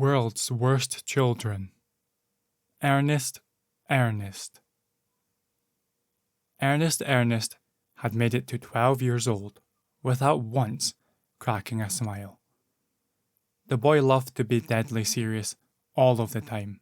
World's Worst Children. Ernest. Ernest had made it to 12 years old without once cracking a smile. The boy loved to be deadly serious all of the time.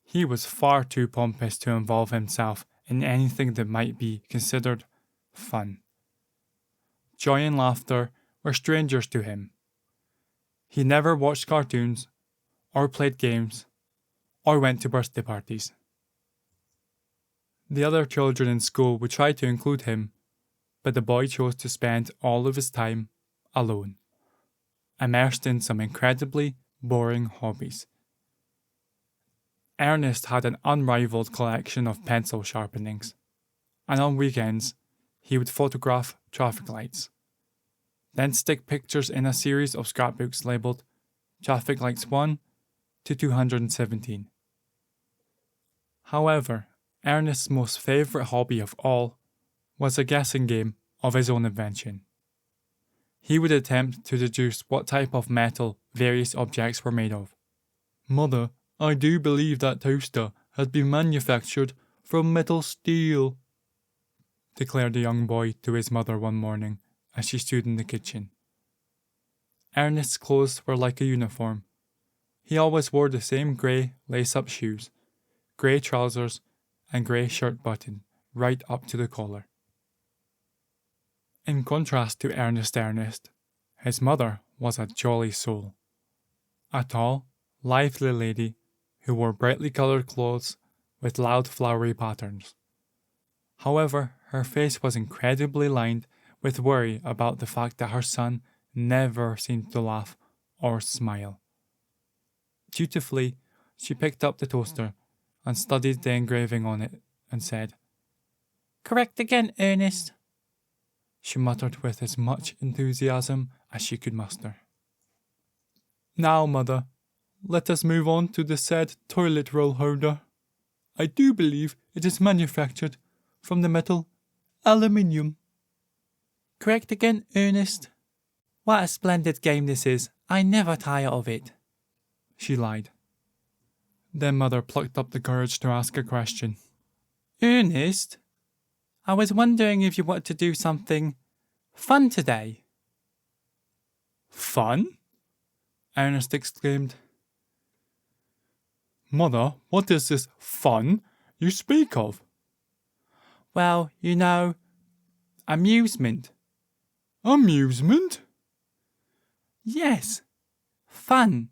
He was far too pompous to involve himself in anything that might be considered fun. Joy and laughter were strangers to him. He never watched cartoons, or played games, or went to birthday parties. The other children in school would try to include him, but the boy chose to spend all of his time alone, immersed in some incredibly boring hobbies. Ernest had an unrivaled collection of pencil sharpenings, and on weekends he would photograph traffic lights, then stick pictures in a series of scrapbooks labelled Traffic Lights 1 to 217. However, Ernest's most favourite hobby of all was a guessing game of his own invention. He would attempt to deduce what type of metal various objects were made of. "Mother, I do believe that toaster has been manufactured from metal steel," declared the young boy to his mother one morning as she stood in the kitchen. Ernest's clothes were like a uniform. He always wore the same grey lace-up shoes, grey trousers, and grey shirt button right up to the collar. In contrast to Ernest, his mother was a jolly soul. A tall, lively lady who wore brightly coloured clothes with loud flowery patterns. However, her face was incredibly lined with worry about the fact that her son never seemed to laugh or smile. Dutifully, she picked up the toaster and studied the engraving on it and said, "Correct again, Ernest," she muttered with as much enthusiasm as she could muster. "Now, Mother, let us move on to the said toilet roll holder. I do believe it is manufactured from the metal aluminium." "Correct again, Ernest. What a splendid game this is. I never tire of it," she lied. Then Mother plucked up the courage to ask a question. "Ernest, I was wondering if you want to do something fun today." "Fun?" Ernest exclaimed. "Mother, what is this fun you speak of?" "Well, you know, amusement." "Amusement?" "Yes, fun.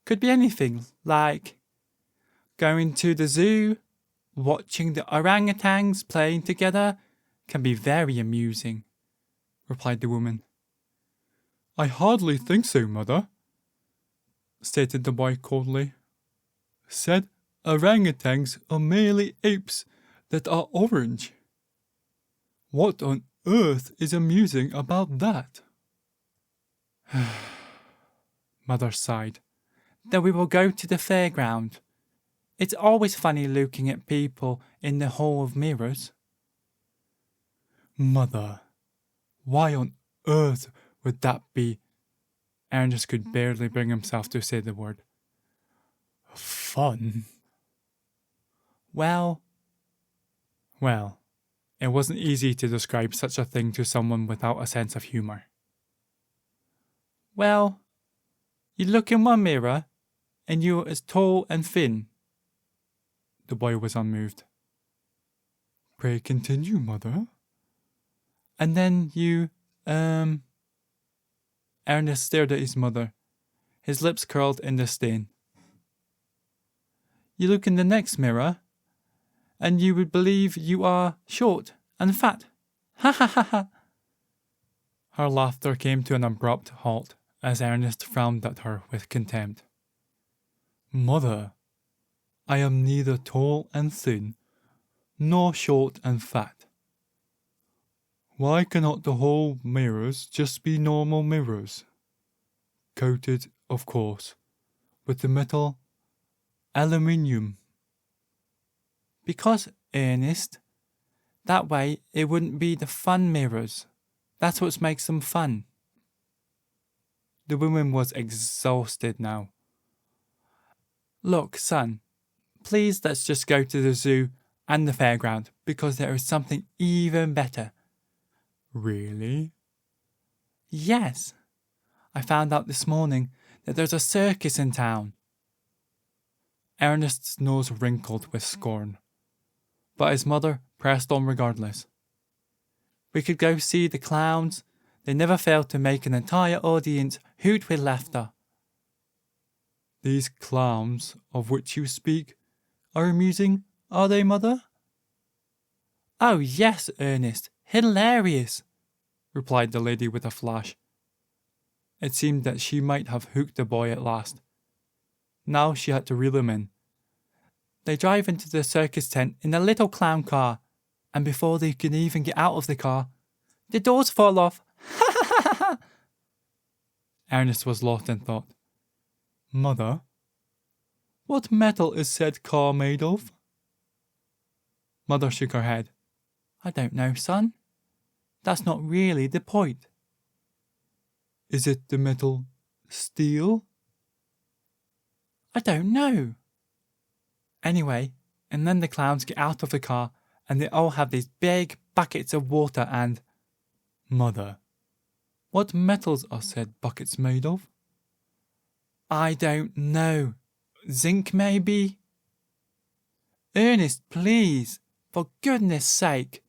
Could be anything, like going to the zoo, watching the orangutans playing together can be very amusing," replied the woman. "I hardly think so, Mother," stated the boy coldly. "Said orangutans are merely apes that are orange. What on earth is amusing about that?" Mother sighed. "Then we will go to the fairground. It's always funny looking at people in the Hall of Mirrors." "Mother, why on earth would that be?" Ernest could barely bring himself to say the word. "Fun?" Well, it wasn't easy to describe such a thing to someone without a sense of humour. "Well, you look in one mirror, and you're as tall and thin." The boy was unmoved. "Pray continue, Mother." "And then you, Ernest stared at his mother, his lips curled in disdain. "You look in the next mirror, and you would believe you are short and fat. Ha ha ha ha." Her laughter came to an abrupt halt as Ernest frowned at her with contempt. "Mother, I am neither tall and thin, nor short and fat. Why cannot the whole mirrors just be normal mirrors? Coated, of course, with the metal aluminium." "Because, Ernest, that way it wouldn't be the fun mirrors. That's what makes them fun." The woman was exhausted now, Look, son, please let's just go to the zoo and the fairground because there is something even better. Really? Yes. I found out this morning that there's a circus in town. Ernest's nose wrinkled with scorn, but his mother pressed on regardless. We could go see the clowns. They never fail to make an entire audience hoot with laughter. These clowns of which you speak are amusing, are they, mother? Oh yes, Ernest, hilarious, replied the lady with a flash. It seemed that she might have hooked the boy at last. Now she had to reel him in. They drive into the circus tent in a little clown car, and before they can even get out of the car, the doors fall off. Ha ha ha ha! Ernest was lost in thought. Mother, what metal is said car made of? Mother shook her head. I don't know, son. That's not really the point. Is it the metal steel? I don't know. Anyway, and then the clowns get out of the car and they all have these big buckets of water and... Mother, what metals are said buckets made of? I don't know. Zinc, maybe? Ernest, please, for goodness sake.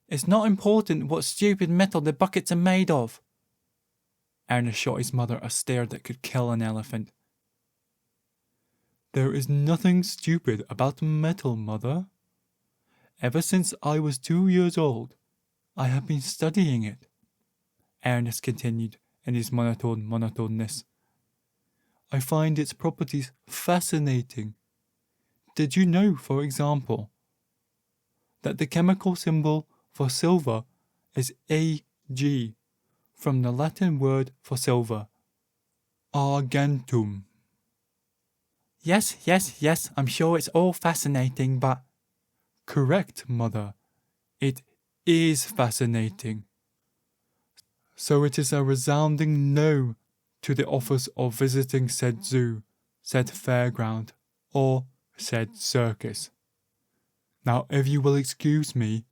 It's not important what stupid metal the buckets are made of. Ernest shot his mother a stare that could kill an elephant. There is nothing stupid about metal, Mother. Ever since I was 2 years old, I have been studying it. Ernest continued in his monotoneness. I find its properties fascinating. Did you know, for example, that the chemical symbol for silver is Ag, from the Latin word for silver, argentum? Yes, I'm sure it's all fascinating, but... Correct, Mother. It is fascinating. So it is a resounding no to the offers of visiting said zoo, said fairground, or said circus. Now, if you will excuse me,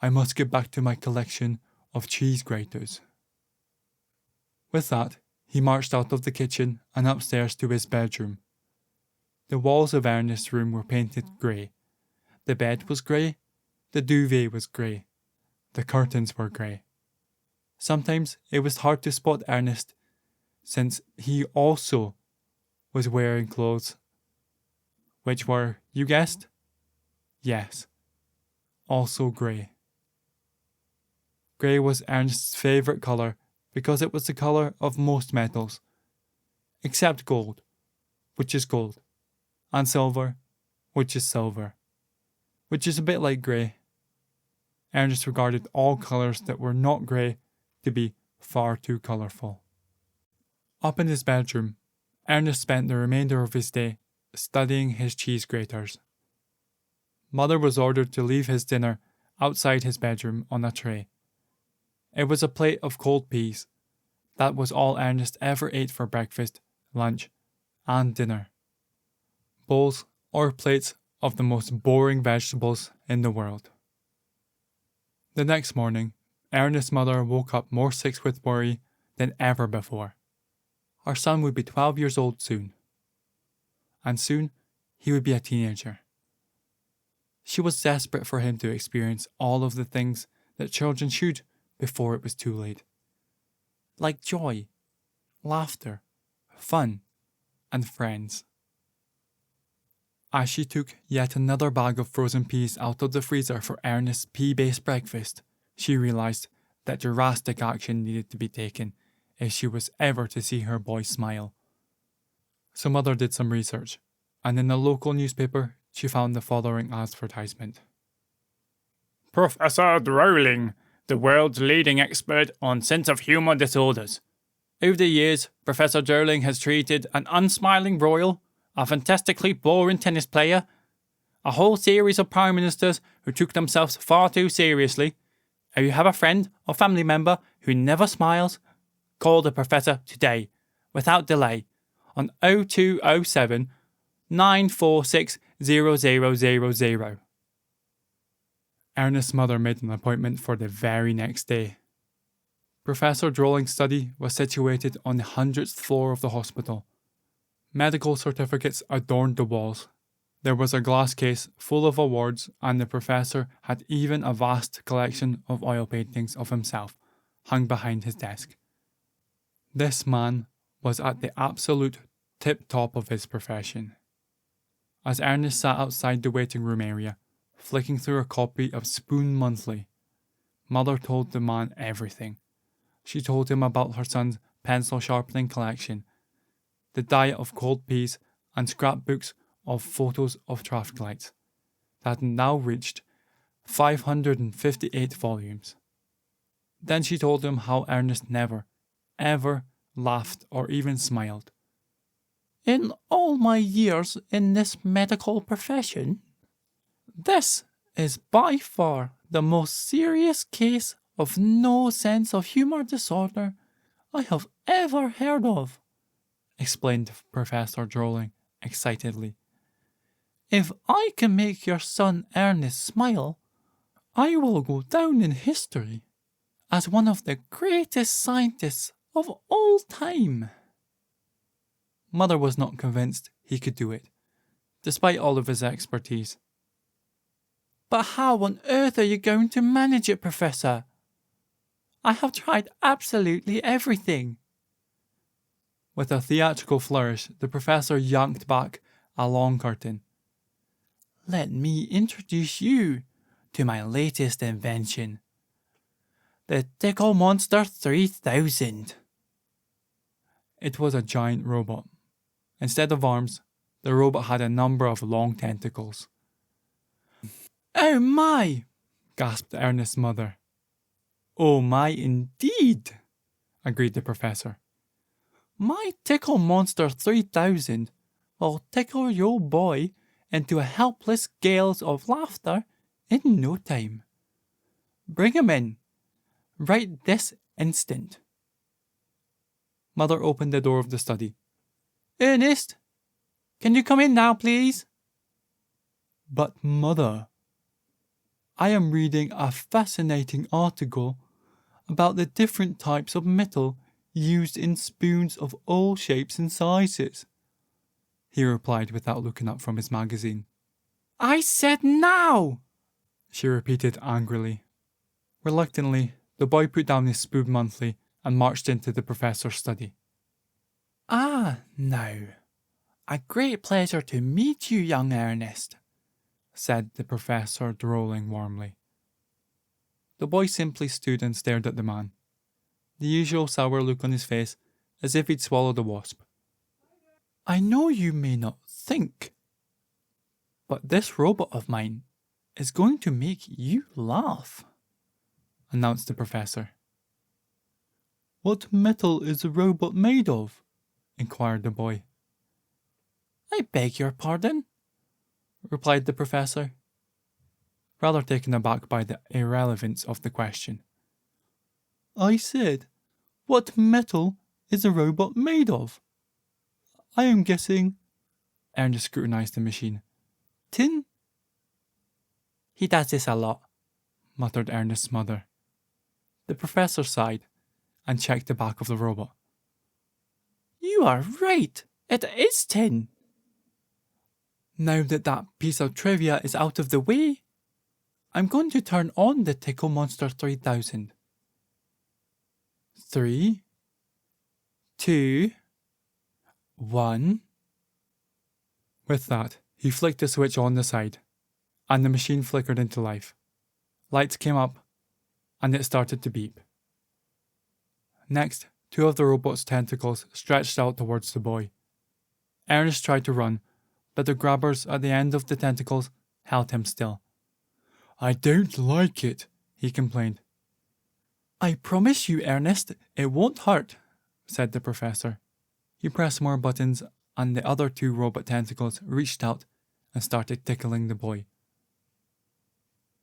I must get back to my collection of cheese graters. With that, he marched out of the kitchen and upstairs to his bedroom. The walls of Ernest's room were painted grey. The bed was grey. The duvet was grey. The curtains were grey. Sometimes it was hard to spot Ernest, since he also was wearing clothes, which were, you guessed? Yes, also grey. Grey was Ernest's favourite colour because it was the colour of most metals, except gold, which is gold, and silver, which is silver, which is a bit like grey. Ernest regarded all colours that were not grey to be far too colourful. Up in his bedroom, Ernest spent the remainder of his day studying his cheese graters. Mother was ordered to leave his dinner outside his bedroom on a tray. It was a plate of cold peas. That was all Ernest ever ate for breakfast, lunch, and dinner. Bowls or plates of the most boring vegetables in the world. The next morning, Ernest's mother woke up more sick with worry than ever before. Our son would be 12 years old soon. And soon, he would be a teenager. She was desperate for him to experience all of the things that children should before it was too late. Like joy, laughter, fun, and friends. As she took yet another bag of frozen peas out of the freezer for Ernest's pea-based breakfast, she realised that drastic action needed to be taken if she was ever to see her boy smile. So Mother did some research, and in a local newspaper she found the following advertisement. Professor Drowling, the world's leading expert on sense of humour disorders. Over the years, Professor Drowling has treated an unsmiling royal, a fantastically boring tennis player, a whole series of prime ministers who took themselves far too seriously. If you have a friend or family member who never smiles, call the professor today, without delay, on 0207 946 0000. Ernest's mother made an appointment for the very next day. Professor Drolling's study was situated on the 100th floor of the hospital. Medical certificates adorned the walls. There was a glass case full of awards, and the professor had even a vast collection of oil paintings of himself hung behind his desk. This man was at the absolute tip-top of his profession. As Ernest sat outside the waiting room area, flicking through a copy of Spoon Monthly, Mother told the man everything. She told him about her son's pencil sharpening collection, the diet of cold peas, and scrapbooks of photos of traffic lights that had now reached 558 volumes. Then she told him how Ernest never, ever laughed or even smiled. "In all my years in this medical profession, this is by far the most serious case of no sense of humour disorder I have ever heard of," explained Professor Drolling excitedly. "If I can make your son Ernest smile, I will go down in history as one of the greatest scientists of all time." Mother was not convinced he could do it, despite all of his expertise. "But how on earth are you going to manage it, Professor? I have tried absolutely everything." With a theatrical flourish, the professor yanked back a long curtain. "Let me introduce you to my latest invention, the Tickle Monster 3000. It was a giant robot. Instead of arms, the robot had a number of long tentacles. "Oh my!" gasped Ernest's mother. "Oh my indeed," agreed the professor. "My Tickle Monster 3000 will tickle your boy into a helpless gale of laughter in no time. Bring him in, right this instant." Mother opened the door of the study. "Ernest, can you come in now, please?" "But Mother, I am reading a fascinating article about the different types of metal used in spoons of all shapes and sizes," he replied without looking up from his magazine. "I said now!" she repeated angrily. Reluctantly, the boy put down his Spoon Monthly and marched into the professor's study. "Ah, now, a great pleasure to meet you, young Ernest," said the professor, drolling warmly. The boy simply stood and stared at the man, the usual sour look on his face, as if he'd swallowed a wasp. "I know you may not think, but this robot of mine is going to make you laugh," announced the professor. "What metal is the robot made of?" inquired the boy. "I beg your pardon?" replied the professor, rather taken aback by the irrelevance of the question. "I said, what metal is the robot made of? I am guessing," Ernest scrutinized the machine, "tin?" "He does this a lot," muttered Ernest's mother. The professor sighed and checked the back of the robot. "You are right, it is tin. Now that piece of trivia is out of the way, I'm going to turn on the Tickle Monster 3000. 3, 2, 1. With that, he flicked the switch on the side, and the machine flickered into life. Lights came up, and it started to beep. Next, two of the robot's tentacles stretched out towards the boy. Ernest tried to run, but the grabbers at the end of the tentacles held him still. "I don't like it," he complained. "I promise you, Ernest, it won't hurt," said the professor. He pressed more buttons, and the other two robot tentacles reached out and started tickling the boy.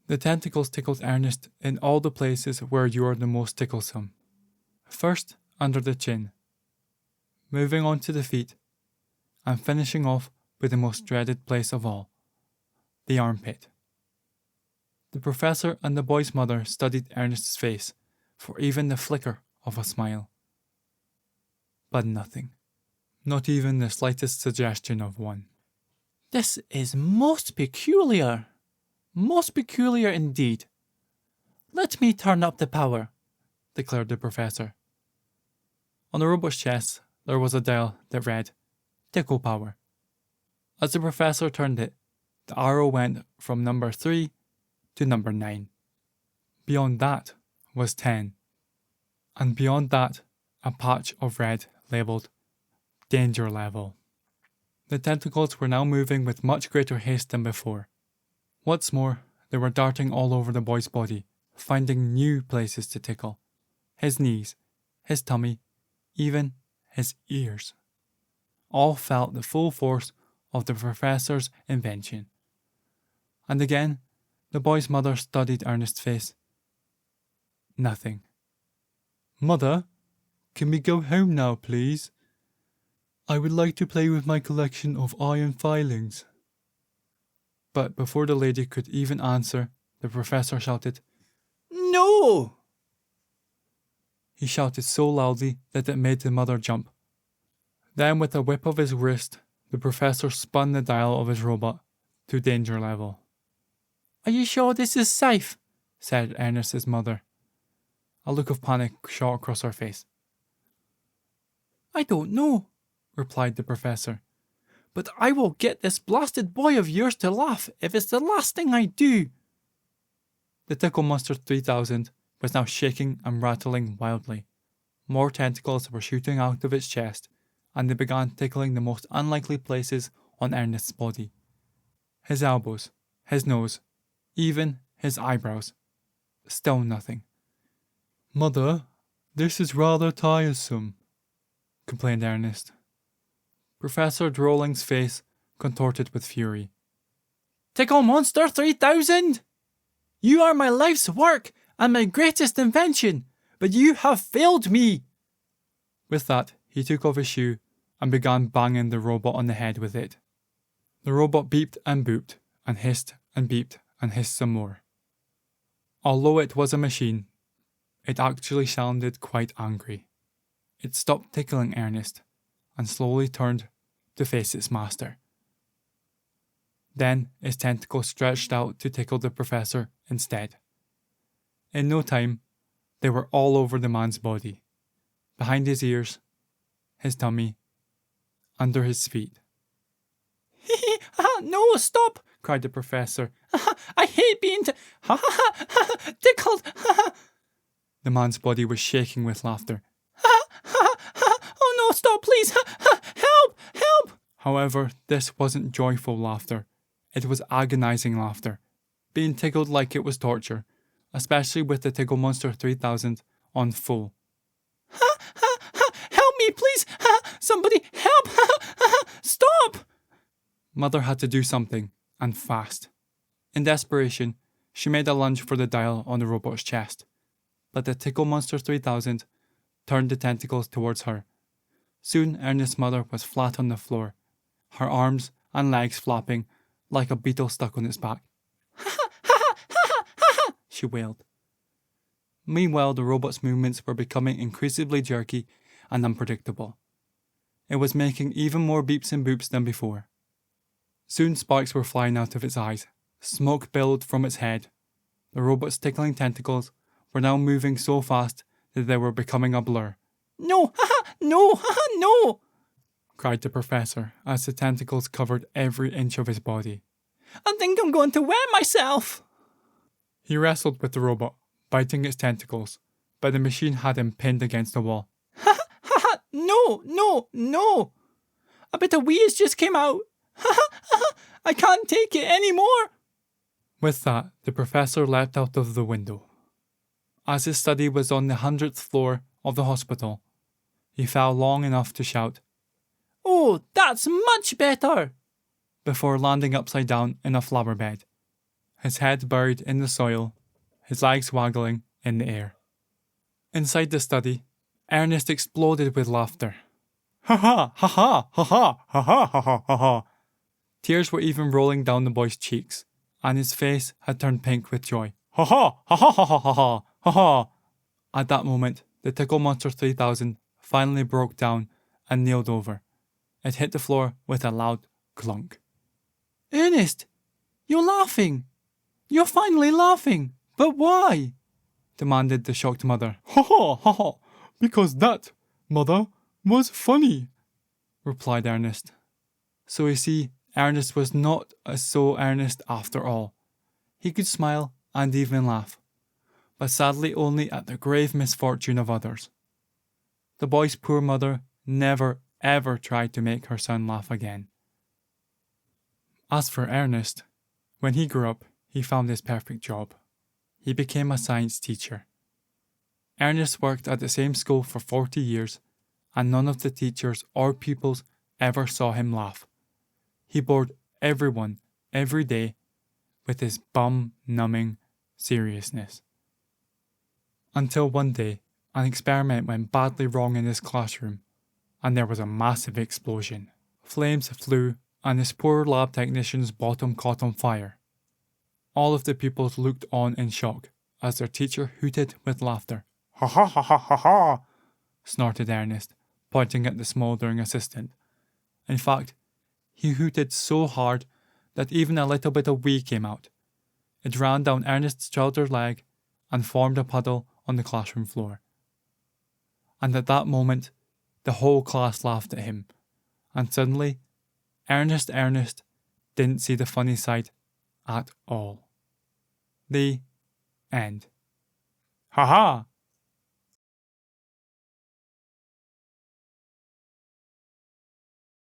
The tentacles tickled Ernest in all the places where you are the most ticklesome. First, under the chin. Moving on to the feet, and finishing off with the most dreaded place of all, the armpit. The professor and the boy's mother studied Ernest's face for even the flicker of a smile. But nothing. Not even the slightest suggestion of one. This is most peculiar. Most peculiar indeed. Let me turn up the power, declared the professor. On the robot's chest, there was a dial that read, Tickle Power. As the professor turned it, the arrow went from number 3 to number 9. Beyond that was 10. And beyond that, a patch of red labelled Danger Level. The tentacles were now moving with much greater haste than before. What's more, they were darting all over the boy's body, finding new places to tickle. His knees, his tummy, even his ears. All felt the full force of the professor's invention. And again, the boy's mother studied Ernest's face. Nothing. Mother, can we go home now, please? I would like to play with my collection of iron filings. But before the lady could even answer, the professor shouted, No! He shouted so loudly that it made the mother jump. Then with a whip of his wrist, the professor spun the dial of his robot to danger level. Are you sure this is safe? Said Ernest's mother. A look of panic shot across her face. I don't know, replied the professor, but I will get this blasted boy of yours to laugh if it's the last thing I do. The Tickle Monster 3000 was now shaking and rattling wildly. More tentacles were shooting out of its chest, and they began tickling the most unlikely places on Ernest's body. His elbows, his nose, even his eyebrows. Still nothing. Mother, this is rather tiresome, complained Ernest. Professor Drolling's face contorted with fury. Tickle Monster 3000! You are my life's work and my greatest invention, but you have failed me! With that, he took off his shoe and began banging the robot on the head with it. The robot beeped and booped, and hissed and beeped and hissed some more. Although it was a machine, it actually sounded quite angry. It stopped tickling Ernest and slowly turned to face its master. Then its tentacles stretched out to tickle the professor instead. In no time, they were all over the man's body, behind his ears, his tummy, under his feet. No, stop! Cried the professor. I hate being tickled. The man's body was shaking with laughter. Oh no, stop, please! Help! Help! However, this wasn't joyful laughter. It was agonizing laughter, being tickled like it was torture, especially with the Tickle Monster 3000 on full. Help me, please! Somebody help! Stop! Mother had to do something, and fast. In desperation, she made a lunge for the dial on the robot's chest, but the Tickle Monster 3000 turned the tentacles towards her. Soon Ernest's mother was flat on the floor, her arms and legs flapping like a beetle stuck on its back. She wailed. Meanwhile, the robot's movements were becoming increasingly jerky and unpredictable. It was making even more beeps and boops than before. Soon sparks were flying out of its eyes. Smoke billowed from its head. The robot's tickling tentacles were now moving so fast that they were becoming a blur. No! No! No! Cried the professor as the tentacles covered every inch of his body. I think I'm going to wet myself! He wrestled with the robot, biting its tentacles, but the machine had him pinned against the wall. No! No! No! A bit of wheeze just came out. I can't take it anymore! With that, the professor leapt out of the window. As his study was on the 100th floor of the hospital, he fell long enough to shout, Oh, that's much better! Before landing upside down in a flower bed, his head buried in the soil, his legs waggling in the air. Inside the study, Ernest exploded with laughter. Ha ha, ha ha, ha ha, ha ha, ha ha, ha ha. Tears were even rolling down the boy's cheeks, and his face had turned pink with joy. Ha ha, ha ha, ha ha, ha ha, ha ha. At that moment, the Tickle Monster 3000 finally broke down and kneeled over. It hit the floor with a loud clunk. Ernest, you're laughing. You're finally laughing. But why? Demanded the shocked mother. Ha ha, ha ha. Because that, mother, was funny, replied Ernest. So you see, Ernest was not so earnest after all. He could smile and even laugh, but sadly only at the grave misfortune of others. The boy's poor mother never ever tried to make her son laugh again. As for Ernest, when he grew up, he found his perfect job. He became a science teacher. Ernest worked at the same school for 40 years, and none of the teachers or pupils ever saw him laugh. He bored everyone every day with his bum-numbing seriousness. Until one day, an experiment went badly wrong in his classroom, and there was a massive explosion. Flames flew, and his poor lab technician's bottom caught on fire. All of the pupils looked on in shock as their teacher hooted with laughter. Ha ha ha ha ha ha, snorted Ernest, pointing at the smouldering assistant. In fact, he hooted so hard that even a little bit of wee came out. It ran down Ernest's trouser leg and formed a puddle on the classroom floor. And at that moment, the whole class laughed at him, and suddenly, Ernest didn't see the funny side at all. The end. Ha ha!